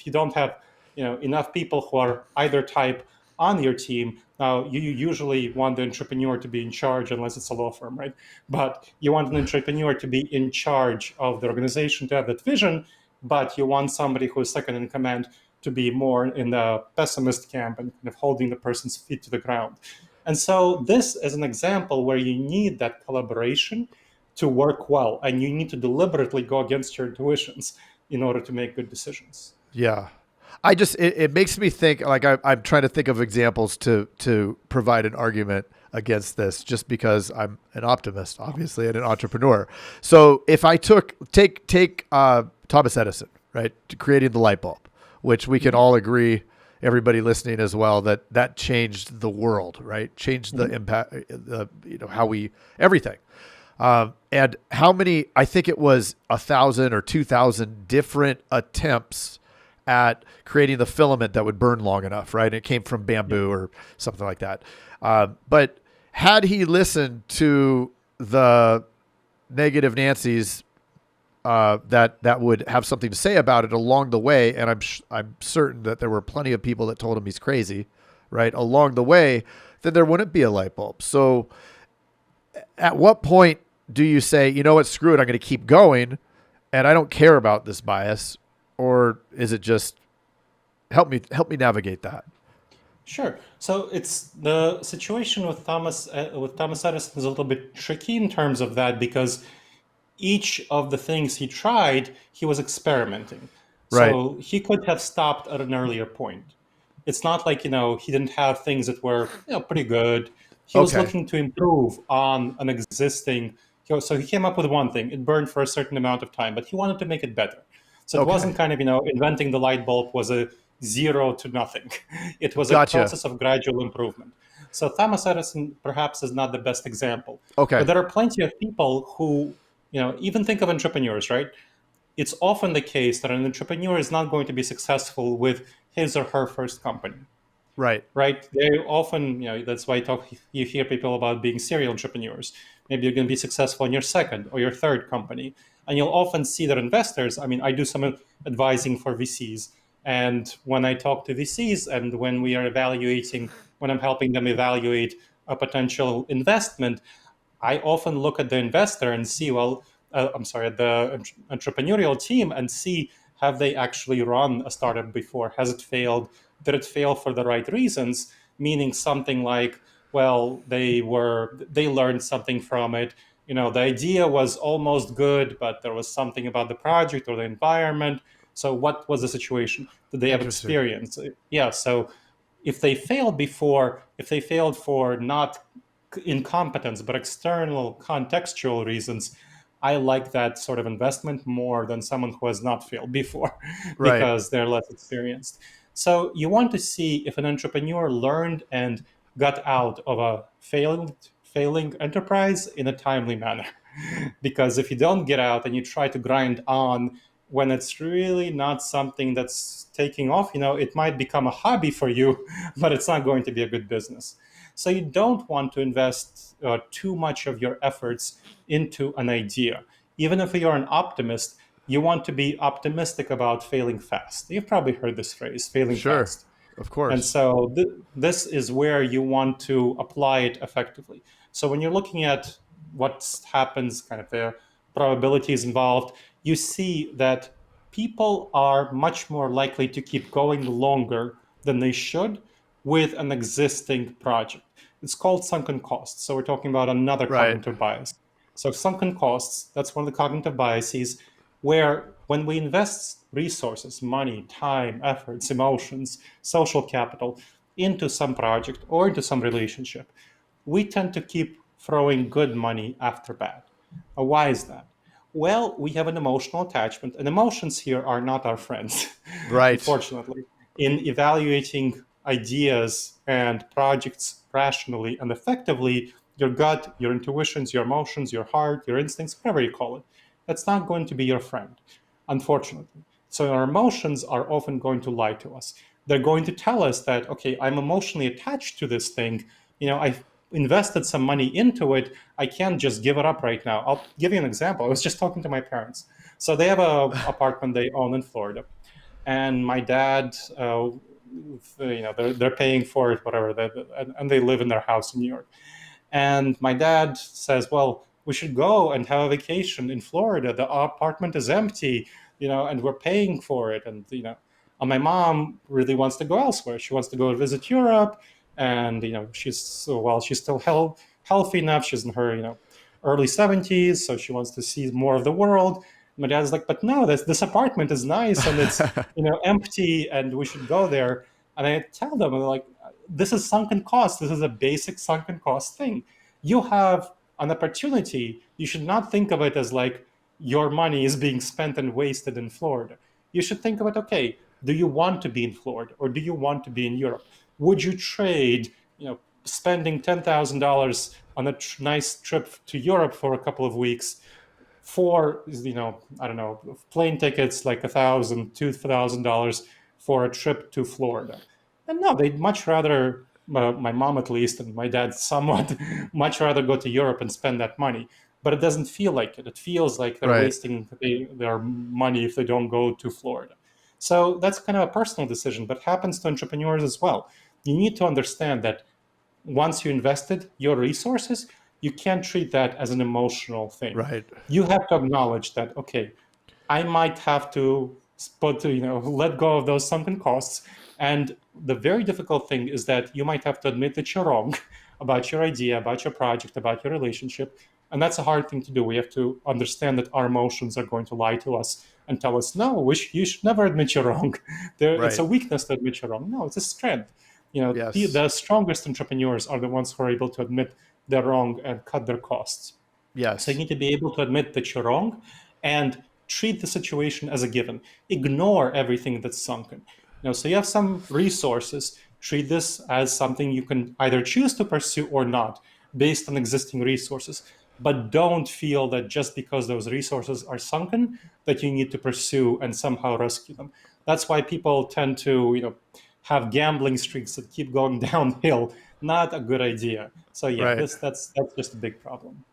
If you don't have enough people who are either type on your team, now you usually want the entrepreneur to be in charge, unless it's a law firm, right? But you want an entrepreneur to be in charge of the organization, to have that vision, but you want somebody who is second in command to be more in the pessimist camp and kind of holding the person's feet to the ground. And so this is an example where you need that collaboration to work well, and you need to deliberately go against your intuitions in order to make good decisions. Yeah. It makes me think, like, I'm trying to think of examples to provide an argument against this, just because I'm an optimist, obviously, and an entrepreneur. So if I take Thomas Edison, right, to creating the light bulb, which we can all agree, everybody listening as well, that changed the world, right? Changed the impact, everything. And how many, I think it was 1,000 or 2,000 different attempts at creating the filament that would burn long enough, right? It came from bamboo or something like that. But had he listened to the negative Nancy's that would have something to say about it along the way, and I'm certain that there were plenty of people that told him he's crazy, right, along the way, then there wouldn't be a light bulb. So at what point do you say, you know what, screw it, I'm going to keep going, and I don't care about this bias? Or is it just help me navigate that? Sure. So it's the situation with Thomas Edison is a little bit tricky in terms of that, because each of the things he tried, he was experimenting. Right. So he could have stopped at an earlier point. It's not like, he didn't have things that were, pretty good. He was Okay. looking to improve on an existing. So he came up with one thing. It burned for a certain amount of time, but he wanted to make it better. So it Okay. wasn't kind of, inventing the light bulb was a zero to nothing. It was a Gotcha. process of gradual improvement. So Thomas Edison perhaps is not the best example, but Okay. there are plenty of people who, even think of entrepreneurs, right? It's often the case that an entrepreneur is not going to be successful with his or her first company, Right. right? They often, that's why you hear people about being serial entrepreneurs. Maybe you're going to be successful in your second or your third company. And you'll often see that investors, I do some advising for VCs. And when I talk to VCs and when when I'm helping them evaluate a potential investment, I often look at the investor and see, at the entrepreneurial team and see, have they actually run a startup before? Has it failed? Did it fail for the right reasons? Meaning something like, well, they learned something from it. The idea was almost good, but there was something about the project or the environment. So what was the situation? Did they have Interesting. experience? Yeah. So if they failed for not incompetence, but external contextual reasons, I like that sort of investment more than someone who has not failed before Right. because they're less experienced. So you want to see if an entrepreneur learned and got out of a failing enterprise in a timely manner. Because if you don't get out and you try to grind on when it's really not something that's taking off, it might become a hobby for you, but it's not going to be a good business. So you don't want to invest too much of your efforts into an idea. Even if you're an optimist, you want to be optimistic about failing fast. You've probably heard this phrase, failing Sure. fast. Of And course. so this is where you want to apply it effectively. So when you're looking at what happens, kind of the probabilities involved, you see that people are much more likely to keep going longer than they should with an existing project. It's called sunken costs. So we're talking about another Right. cognitive bias. So sunken costs, that's one of the cognitive biases where when we invest resources, money, time, efforts, emotions, social capital into some project or into some relationship, we tend to keep throwing good money after bad. Why is that? Well, we have an emotional attachment, and emotions here are not our friends, Right. unfortunately. In evaluating ideas and projects rationally and effectively, your gut, your intuitions, your emotions, your heart, your instincts, whatever you call it, that's not going to be your friend, unfortunately. So our emotions are often going to lie to us. They're going to tell us that, okay, I'm emotionally attached to this thing. I've invested some money into it. I can't just give it up right now. I'll give you an example. I was just talking to my parents. So they have a apartment they own in Florida. and my dad, they're paying for it, whatever, and they live in their house in New York. And my dad says, well, we should go and have a vacation in Florida. The apartment is empty, and we're paying for it. And my mom really wants to go elsewhere. She wants to go visit Europe. And, she's still healthy enough. She's in her, early 70s. So she wants to see more of the world. My dad's like, but no, this apartment is nice and it's, empty and we should go there. And I tell them, like, this is sunken cost. This is a basic sunken cost thing. You have an opportunity. You should not think of it as like your money is being spent and wasted in Florida. You should think of it, okay, do you want to be in Florida or do you want to be in Europe? Would you trade, spending $10,000 on a nice trip to Europe for a couple of weeks for, I don't know, plane tickets like $1,000, $2,000 for a trip to Florida? And no, they'd much rather, my mom at least, and my dad somewhat, much rather go to Europe and spend that money. But it doesn't feel like it. It feels like they're Right. wasting their money if they don't go to Florida. So that's kind of a personal decision, but happens to entrepreneurs as well. You need to understand that once you invested your resources, you can't treat that as an emotional thing. Right. You have to acknowledge that, okay, I might have to let go of those sunken costs. And the very difficult thing is that you might have to admit that you're wrong about your idea, about your project, about your relationship. And that's a hard thing to do. We have to understand that our emotions are going to lie to us and tell us, no, you should never admit you're wrong. It's Right. a weakness to admit you're wrong. No, it's a strength. Yes. The strongest entrepreneurs are the ones who are able to admit they're wrong and cut their costs. So you Yes. need to be able to admit that you're wrong and treat the situation as a given. Ignore everything that's sunken. So you have some resources. Treat this as something you can either choose to pursue or not, based on existing resources. But don't feel that just because those resources are sunken, that you need to pursue and somehow rescue them. That's why people tend to, have gambling streaks that keep going downhill. Not a good idea. So yeah, Right. that's just a big problem.